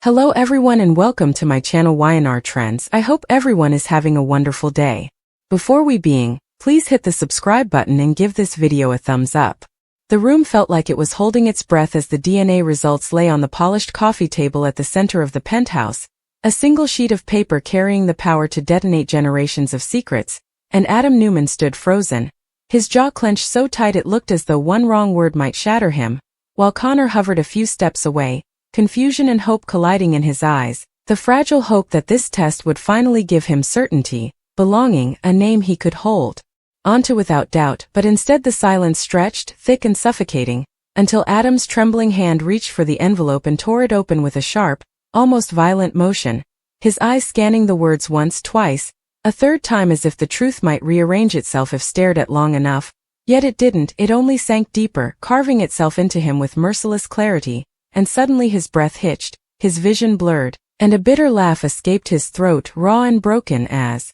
Hello everyone and welcome to my channel YNR Trends. I hope everyone is having a wonderful day. Before we begin, please hit the subscribe button and give this video a thumbs up. The room felt like it was holding its breath as the DNA results lay on the polished coffee table at the center of the penthouse, a single sheet of paper carrying the power to detonate generations of secrets, and Adam Newman stood frozen, his jaw clenched so tight it looked as though one wrong word might shatter him, while Connor hovered a few steps away, confusion and hope colliding in his eyes, the fragile hope that this test would finally give him certainty, belonging, a name he could hold onto without doubt, but instead the silence stretched, thick and suffocating, until Adam's trembling hand reached for the envelope and tore it open with a sharp, almost violent motion, his eyes scanning the words once, twice, a third time as if the truth might rearrange itself if stared at long enough, yet it didn't, it only sank deeper, carving itself into him with merciless clarity. And suddenly his breath hitched, his vision blurred, and a bitter laugh escaped his throat, raw and broken as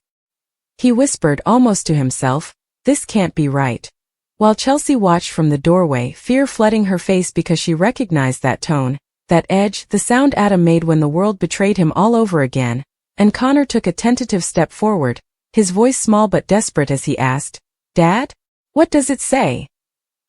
he whispered almost to himself, "This can't be right." While Chelsea watched from the doorway, fear flooding her face because she recognized that tone, that edge, the sound Adam made when the world betrayed him all over again, and Connor took a tentative step forward, his voice small but desperate as he asked, "Dad? What does it say?"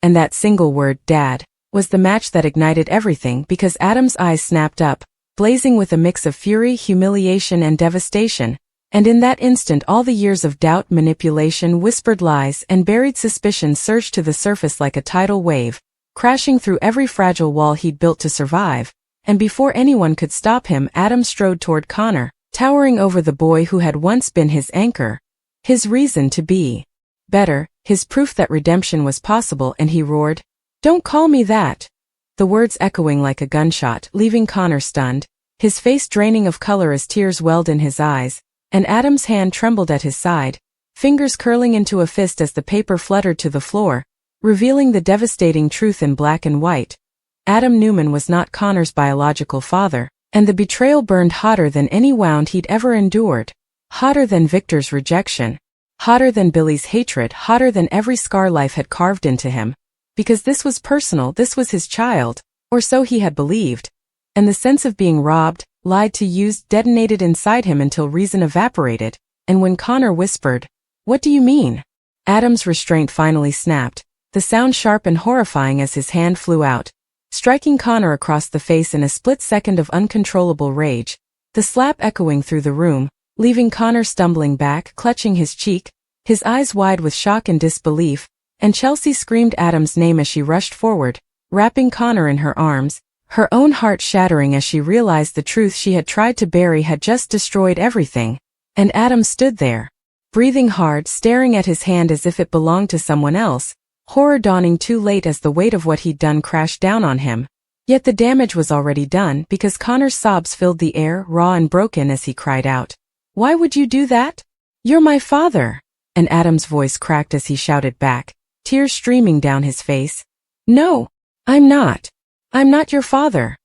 And that single word, Dad, was the match that ignited everything because Adam's eyes snapped up, blazing with a mix of fury, humiliation and devastation, and in that instant all the years of doubt, manipulation, whispered lies, and buried suspicions surged to the surface like a tidal wave, crashing through every fragile wall he'd built to survive, and before anyone could stop him, Adam strode toward Connor, towering over the boy who had once been his anchor, his reason to be better, his proof that redemption was possible, and he roared, "Don't call me that!" The words echoing like a gunshot, leaving Connor stunned, his face draining of color as tears welled in his eyes, and Adam's hand trembled at his side, fingers curling into a fist as the paper fluttered to the floor, revealing the devastating truth in black and white. Adam Newman was not Connor's biological father, and the betrayal burned hotter than any wound he'd ever endured, hotter than Victor's rejection, hotter than Billy's hatred, hotter than every scar life had carved into him. Because this was personal, this was his child, or so he had believed, and the sense of being robbed, lied to, used, detonated inside him until reason evaporated, and when Connor whispered, "What do you mean?" Adam's restraint finally snapped, the sound sharp and horrifying as his hand flew out, striking Connor across the face in a split second of uncontrollable rage, the slap echoing through the room, leaving Connor stumbling back, clutching his cheek, his eyes wide with shock and disbelief, and Chelsea screamed Adam's name as she rushed forward, wrapping Connor in her arms, her own heart shattering as she realized the truth she had tried to bury had just destroyed everything, and Adam stood there, breathing hard, staring at his hand as if it belonged to someone else, horror dawning too late as the weight of what he'd done crashed down on him. Yet the damage was already done because Connor's sobs filled the air, raw and broken as he cried out, "Why would you do that? You're my father!" And Adam's voice cracked as he shouted back, tears streaming down his face, "No, I'm not. I'm not your father."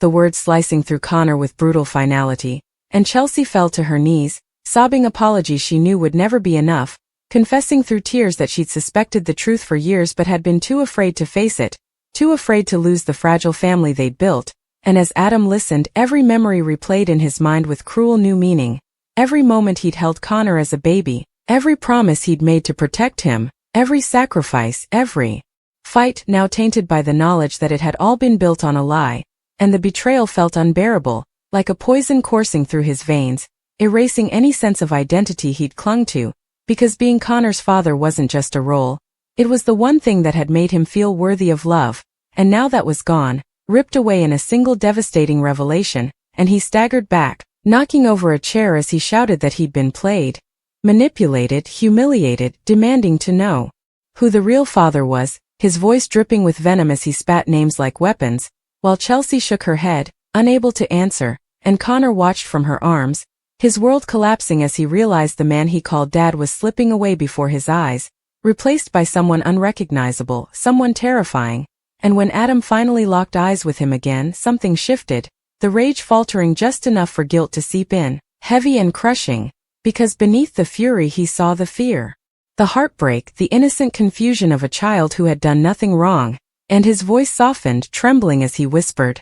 The words slicing through Connor with brutal finality, and Chelsea fell to her knees, sobbing apologies she knew would never be enough, confessing through tears that she'd suspected the truth for years but had been too afraid to face it, too afraid to lose the fragile family they'd built, and as Adam listened, every memory replayed in his mind with cruel new meaning, every moment he'd held Connor as a baby, every promise he'd made to protect him, every sacrifice, every fight, now tainted by the knowledge that it had all been built on a lie, and the betrayal felt unbearable, like a poison coursing through his veins, erasing any sense of identity he'd clung to, because being Connor's father wasn't just a role, it was the one thing that had made him feel worthy of love, and now that was gone, ripped away in a single devastating revelation, and he staggered back, knocking over a chair as he shouted that he'd been played, manipulated, humiliated, demanding to know who the real father was, his voice dripping with venom as he spat names like weapons, while Chelsea shook her head, unable to answer, and Connor watched from her arms, his world collapsing as he realized the man he called Dad was slipping away before his eyes, replaced by someone unrecognizable, someone terrifying, and when Adam finally locked eyes with him again, something shifted, the rage faltering just enough for guilt to seep in, heavy and crushing, because beneath the fury he saw the fear, the heartbreak, the innocent confusion of a child who had done nothing wrong, and his voice softened, trembling as he whispered,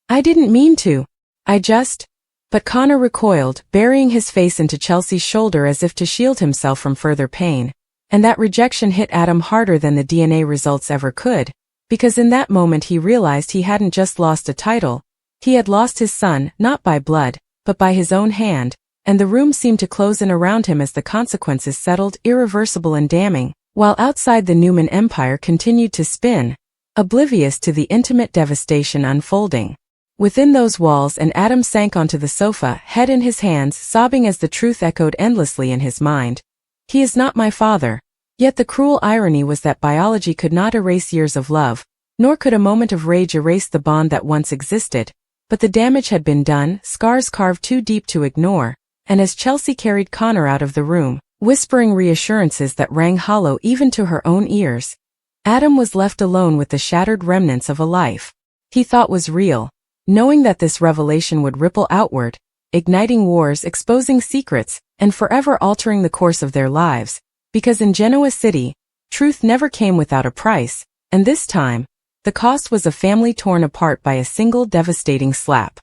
"I didn't mean to. But Connor recoiled, burying his face into Chelsea's shoulder as if to shield himself from further pain. And that rejection hit Adam harder than the DNA results ever could, because in that moment he realized he hadn't just lost a title, he had lost his son, not by blood, but by his own hand, and the room seemed to close in around him as the consequences settled, irreversible and damning, while outside the Newman empire continued to spin, oblivious to the intimate devastation unfolding within those walls. And Adam sank onto the sofa, head in his hands, sobbing as the truth echoed endlessly in his mind. He is not my father. Yet the cruel irony was that biology could not erase years of love, nor could a moment of rage erase the bond that once existed. But the damage had been done, scars carved too deep to ignore, and as Chelsea carried Connor out of the room, whispering reassurances that rang hollow even to her own ears, Adam was left alone with the shattered remnants of a life he thought was real, knowing that this revelation would ripple outward, igniting wars, exposing secrets, and forever altering the course of their lives, because in Genoa City, truth never came without a price, and this time, the cost was a family torn apart by a single devastating slap.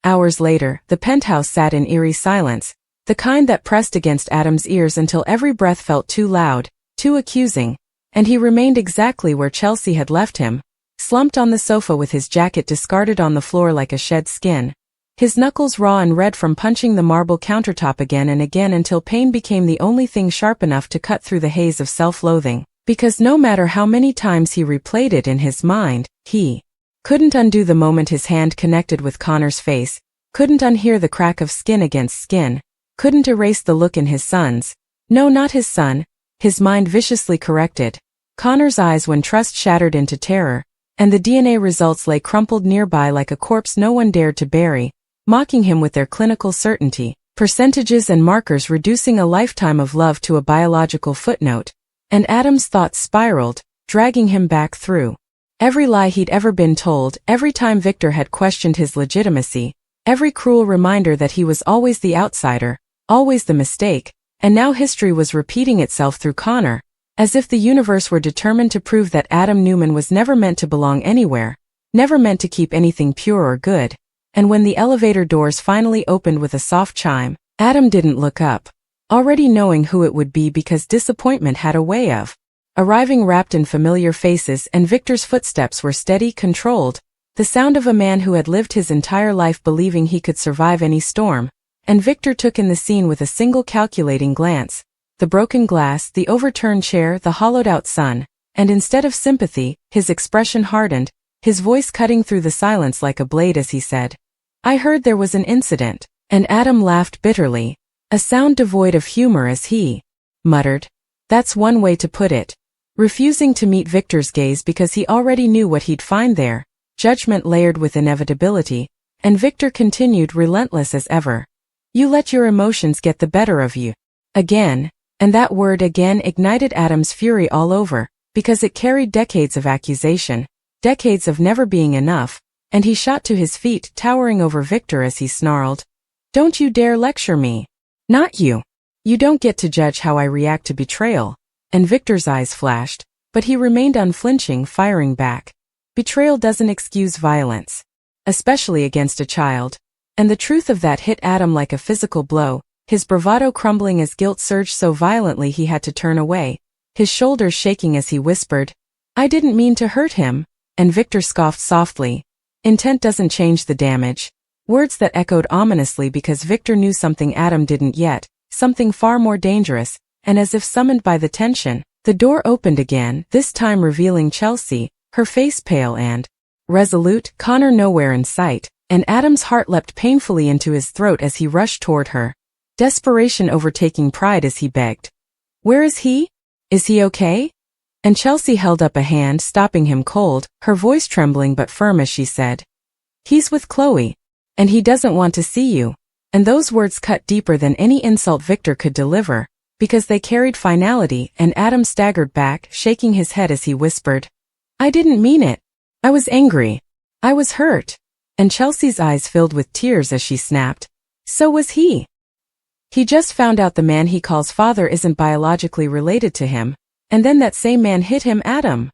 Hours later, the penthouse sat in eerie silence, the kind that pressed against Adam's ears until every breath felt too loud, too accusing, and he remained exactly where Chelsea had left him, slumped on the sofa with his jacket discarded on the floor like a shed skin, his knuckles raw and red from punching the marble countertop again and again until pain became the only thing sharp enough to cut through the haze of self-loathing, because no matter how many times he replayed it in his mind, he couldn't undo the moment his hand connected with Connor's face, couldn't unhear the crack of skin against skin, couldn't erase the look in his son's, no, not his son, his mind viciously corrected, Connor's eyes when trust shattered into terror, and the DNA results lay crumpled nearby like a corpse no one dared to bury, mocking him with their clinical certainty, percentages and markers reducing a lifetime of love to a biological footnote, and Adam's thoughts spiraled, dragging him back through every lie he'd ever been told, every time Victor had questioned his legitimacy, every cruel reminder that he was always the outsider, always the mistake, and now history was repeating itself through Connor, as if the universe were determined to prove that Adam Newman was never meant to belong anywhere, never meant to keep anything pure or good. And when the elevator doors finally opened with a soft chime, Adam didn't look up, already knowing who it would be because disappointment had a way of arriving wrapped in familiar faces, and Victor's footsteps were steady, controlled, the sound of a man who had lived his entire life believing he could survive any storm, and Victor took in the scene with a single calculating glance, the broken glass, the overturned chair, the hollowed-out sun, and instead of sympathy, his expression hardened, his voice cutting through the silence like a blade as he said, "I heard there was an incident," and Adam laughed bitterly, a sound devoid of humor as he muttered, "That's one way to put it," refusing to meet Victor's gaze because he already knew what he'd find there, judgment layered with inevitability, and Victor continued relentless as ever. "You let your emotions get the better of you." Again. And that word again ignited Adam's fury all over, because it carried decades of accusation, decades of never being enough, and he shot to his feet, towering over Victor as he snarled, "Don't you dare lecture me. Not you. You don't get to judge how I react to betrayal." And Victor's eyes flashed, but he remained unflinching, firing back. Betrayal doesn't excuse violence, especially against a child. And the truth of that hit Adam like a physical blow, his bravado crumbling as guilt surged so violently he had to turn away, his shoulders shaking as he whispered, "I didn't mean to hurt him," and Victor scoffed softly, "Intent doesn't change the damage." Words that echoed ominously because Victor knew something Adam didn't yet, something far more dangerous, and as if summoned by the tension, the door opened again, this time revealing Chelsea, her face pale and resolute, Connor nowhere in sight, and Adam's heart leapt painfully into his throat as he rushed toward her. Desperation overtaking pride as he begged, "Where is he? Is he okay?" And Chelsea held up a hand, stopping him cold, her voice trembling but firm as she said, "He's with Chloe, and he doesn't want to see you." And those words cut deeper than any insult Victor could deliver, because they carried finality, and Adam staggered back, shaking his head as he whispered, "I didn't mean it. I was angry. I was hurt." And Chelsea's eyes filled with tears as she snapped, "So was he. He just found out the man he calls father isn't biologically related to him, and then that same man hit him, Adam."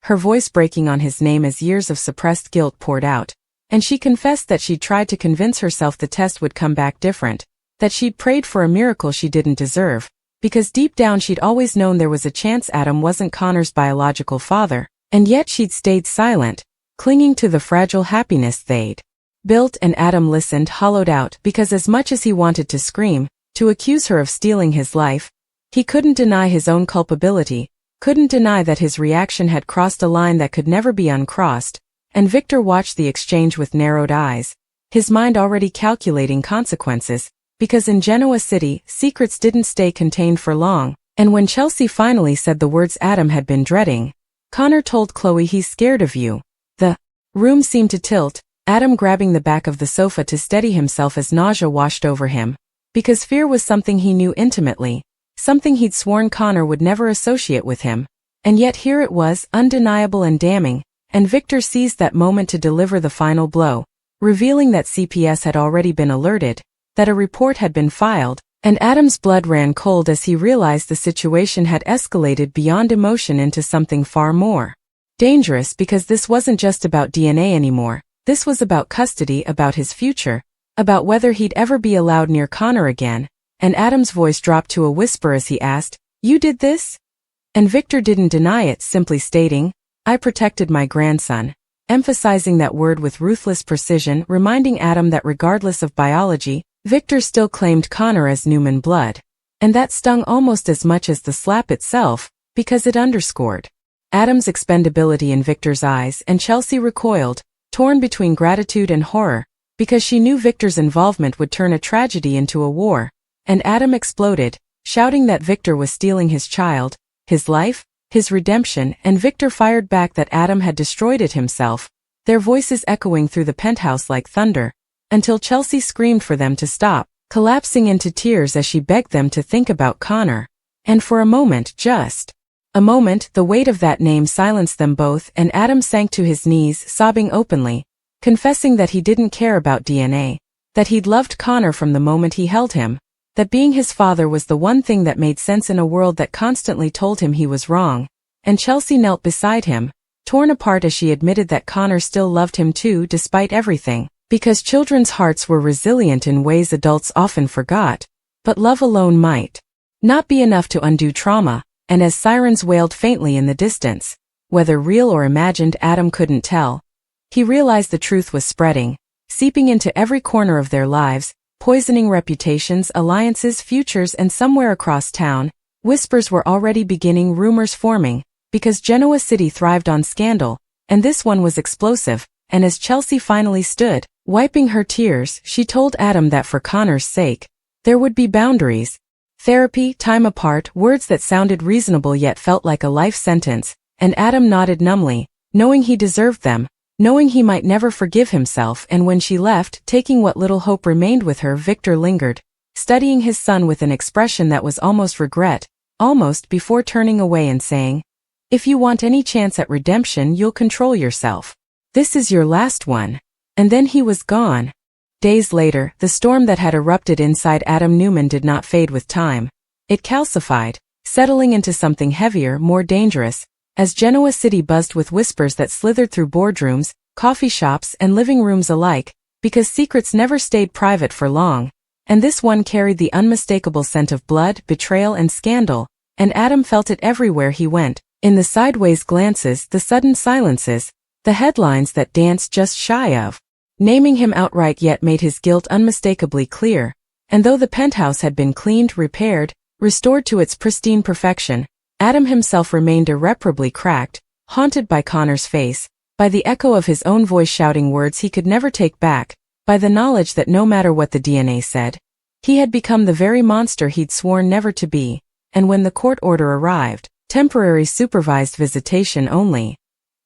Her voice breaking on his name as years of suppressed guilt poured out. And she confessed that she'd tried to convince herself the test would come back different, that she'd prayed for a miracle she didn't deserve, because deep down she'd always known there was a chance Adam wasn't Connor's biological father, and yet she'd stayed silent, clinging to the fragile happiness they'd built. And Adam listened, hollowed out, because as much as he wanted to scream, to accuse her of stealing his life, he couldn't deny his own culpability, couldn't deny that his reaction had crossed a line that could never be uncrossed. And Victor watched the exchange with narrowed eyes, his mind already calculating consequences, because in Genoa City, secrets didn't stay contained for long, and when Chelsea finally said the words Adam had been dreading, Connor told Chloe, he's scared of you. The room seemed to tilt, Adam grabbing the back of the sofa to steady himself as nausea washed over him, because fear was something he knew intimately, something he'd sworn Connor would never associate with him, and yet here it was, undeniable and damning. And Victor seized that moment to deliver the final blow, revealing that CPS had already been alerted, that a report had been filed, and Adam's blood ran cold as he realized the situation had escalated beyond emotion into something far more dangerous, because this wasn't just about DNA anymore, this was about custody, about his future, about whether he'd ever be allowed near Connor again. And Adam's voice dropped to a whisper as he asked, "You did this?" And Victor didn't deny it, simply stating, "I protected my grandson," emphasizing that word with ruthless precision, reminding Adam that regardless of biology, Victor still claimed Connor as Newman blood. And that stung almost as much as the slap itself, because it underscored Adam's expendability in Victor's eyes, and Chelsea recoiled, torn between gratitude and horror, because she knew Victor's involvement would turn a tragedy into a war. And Adam exploded, shouting that Victor was stealing his child, his life, his redemption, and Victor fired back that Adam had destroyed it himself, their voices echoing through the penthouse like thunder, until Chelsea screamed for them to stop, collapsing into tears as she begged them to think about Connor. And for a moment, just a moment, the weight of that name silenced them both, and Adam sank to his knees, sobbing openly, confessing that he didn't care about DNA, that he'd loved Connor from the moment he held him, that being his father was the one thing that made sense in a world that constantly told him he was wrong. And Chelsea knelt beside him, torn apart as she admitted that Connor still loved him too despite everything, because children's hearts were resilient in ways adults often forgot, but love alone might not be enough to undo trauma. And as sirens wailed faintly in the distance, whether real or imagined, Adam couldn't tell, he realized the truth was spreading, seeping into every corner of their lives, poisoning reputations, alliances, futures, and somewhere across town, whispers were already beginning, rumors forming, because Genoa City thrived on scandal, and this one was explosive. And as Chelsea finally stood, wiping her tears, she told Adam that for Connor's sake, there would be boundaries, therapy, time apart, words that sounded reasonable yet felt like a life sentence, and Adam nodded numbly, knowing he deserved them, knowing he might never forgive himself. And when she left, taking what little hope remained with her, Victor lingered, studying his son with an expression that was almost regret, almost, before turning away and saying, "If you want any chance at redemption, you'll control yourself. This is your last one." And then he was gone. Days later, the storm that had erupted inside Adam Newman did not fade with time. It calcified, settling into something heavier, more dangerous, as Genoa City buzzed with whispers that slithered through boardrooms, coffee shops, and living rooms alike, because secrets never stayed private for long, and this one carried the unmistakable scent of blood, betrayal, and scandal, and Adam felt it everywhere he went, in the sideways glances, the sudden silences, the headlines that danced just shy of naming him outright yet made his guilt unmistakably clear. And though the penthouse had been cleaned, repaired, restored to its pristine perfection, Adam himself remained irreparably cracked, haunted by Connor's face, by the echo of his own voice shouting words he could never take back, by the knowledge that no matter what the DNA said, he had become the very monster he'd sworn never to be. And when the court order arrived, temporary supervised visitation only,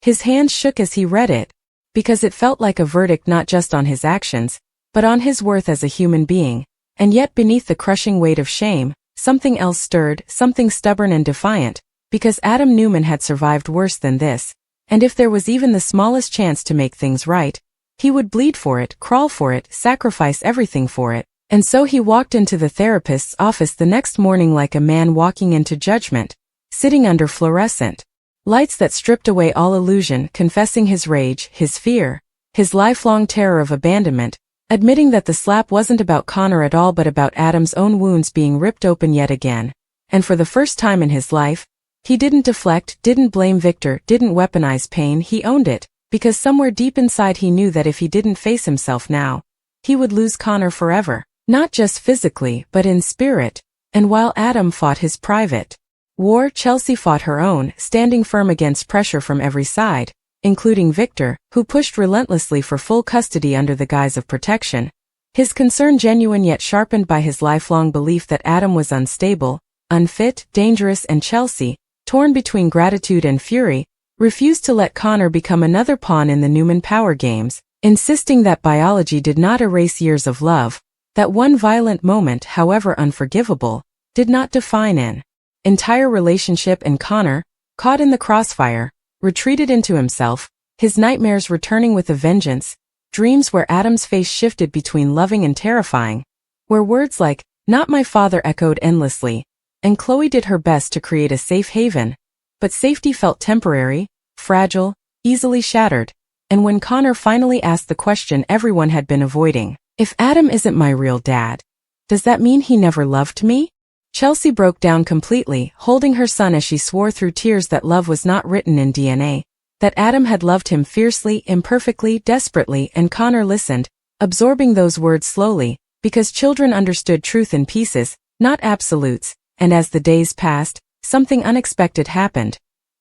his hands shook as he read it, because it felt like a verdict not just on his actions, but on his worth as a human being. And yet beneath the crushing weight of shame, something else stirred, something stubborn and defiant, because Adam Newman had survived worse than this, and if there was even the smallest chance to make things right, he would bleed for it, crawl for it, sacrifice everything for it. And so he walked into the therapist's office the next morning like a man walking into judgment, sitting under fluorescent lights that stripped away all illusion, confessing his rage, his fear, his lifelong terror of abandonment, admitting that the slap wasn't about Connor at all but about Adam's own wounds being ripped open yet again. And for the first time in his life, he didn't deflect, didn't blame Victor, didn't weaponize pain, he owned it, because somewhere deep inside he knew that if he didn't face himself now, he would lose Connor forever, not just physically but in spirit. And while Adam fought his private war, Chelsea fought her own, standing firm against pressure from every side, including Victor, who pushed relentlessly for full custody under the guise of protection, his concern genuine yet sharpened by his lifelong belief that Adam was unstable, unfit, dangerous, and Chelsea, torn between gratitude and fury, refused to let Connor become another pawn in the Newman power games, insisting that biology did not erase years of love, that one violent moment, however unforgivable, did not define an entire relationship. And Connor, caught in the crossfire, retreated into himself, his nightmares returning with a vengeance, dreams where Adam's face shifted between loving and terrifying, where words like, "not my father" echoed endlessly, and Chloe did her best to create a safe haven, but safety felt temporary, fragile, easily shattered. And when Connor finally asked the question everyone had been avoiding, "If Adam isn't my real dad, does that mean he never loved me?" Chelsea broke down completely, holding her son as she swore through tears that love was not written in DNA, that Adam had loved him fiercely, imperfectly, desperately. And Connor listened, absorbing those words slowly, because children understood truth in pieces, not absolutes. And as the days passed, something unexpected happened.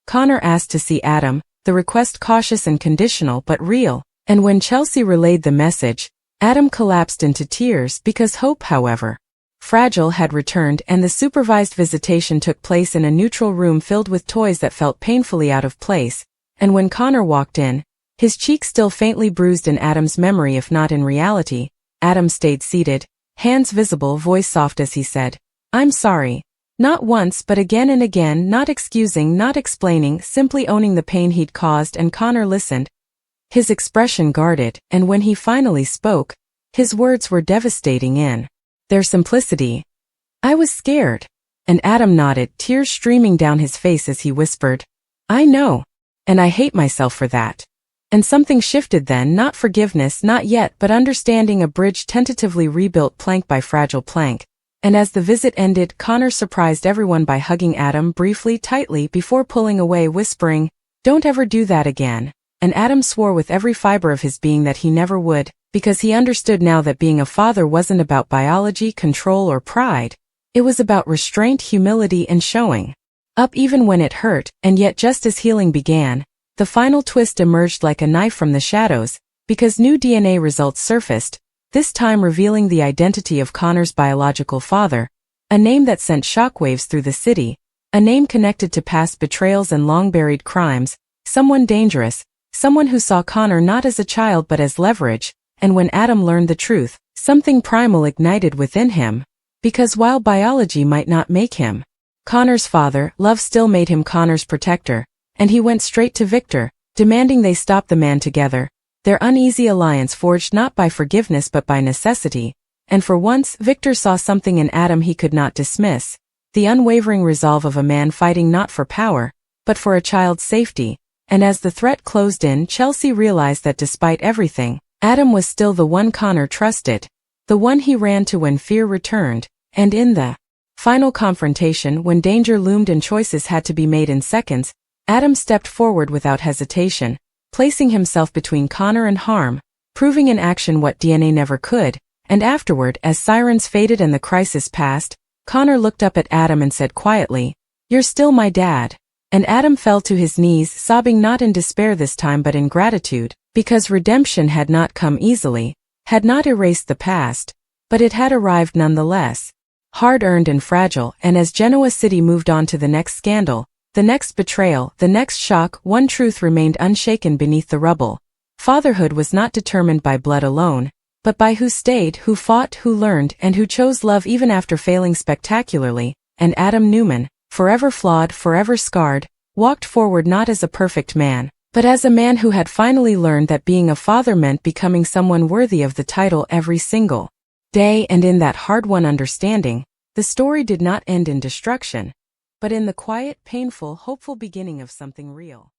Connor asked to see Adam, the request cautious and conditional but real, and when Chelsea relayed the message, Adam collapsed into tears because hope, however fragile, had returned, and the supervised visitation took place in a neutral room filled with toys that felt painfully out of place. And when Connor walked in, his cheek still faintly bruised in Adam's memory if not in reality, Adam stayed seated, hands visible, voice soft as he said, "I'm sorry." Not once but again and again, not excusing, not explaining, simply owning the pain he'd caused. And Connor listened, his expression guarded, and when he finally spoke, his words were devastating in their simplicity. "I was scared." And Adam nodded, tears streaming down his face as he whispered, "I know. And I hate myself for that." And something shifted then, not forgiveness, not yet, but understanding, a bridge tentatively rebuilt plank by fragile plank. And as the visit ended, Connor surprised everyone by hugging Adam briefly, tightly, before pulling away, whispering, "Don't ever do that again." And Adam swore with every fiber of his being that he never would, because he understood now that being a father wasn't about biology, control, or pride. It was about restraint, humility, and showing up even when it hurt. And yet just as healing began, the final twist emerged like a knife from the shadows, because new DNA results surfaced, this time revealing the identity of Connor's biological father, a name that sent shockwaves through the city, a name connected to past betrayals and long-buried crimes, someone dangerous, someone who saw Connor not as a child but as leverage. And when Adam learned the truth, something primal ignited within him, because while biology might not make him Connor's father, love still made him Connor's protector, and he went straight to Victor, demanding they stop the man together, their uneasy alliance forged not by forgiveness but by necessity. And for once, Victor saw something in Adam he could not dismiss, the unwavering resolve of a man fighting not for power, but for a child's safety. And as the threat closed in, Chelsea realized that despite everything, Adam was still the one Connor trusted, the one he ran to when fear returned. And in the final confrontation, when danger loomed and choices had to be made in seconds, Adam stepped forward without hesitation, placing himself between Connor and harm, proving in action what DNA never could. And afterward, as sirens faded and the crisis passed, Connor looked up at Adam and said quietly, "You're still my dad." And Adam fell to his knees, sobbing not in despair this time but in gratitude, because redemption had not come easily, had not erased the past, but it had arrived nonetheless, hard-earned and fragile. And as Genoa City moved on to the next scandal, the next betrayal, the next shock, one truth remained unshaken beneath the rubble. Fatherhood was not determined by blood alone, but by who stayed, who fought, who learned, and who chose love even after failing spectacularly. And Adam Newman, forever flawed, forever scarred, walked forward not as a perfect man, but as a man who had finally learned that being a father meant becoming someone worthy of the title every single day. And in that hard-won understanding, the story did not end in destruction, but in the quiet, painful, hopeful beginning of something real.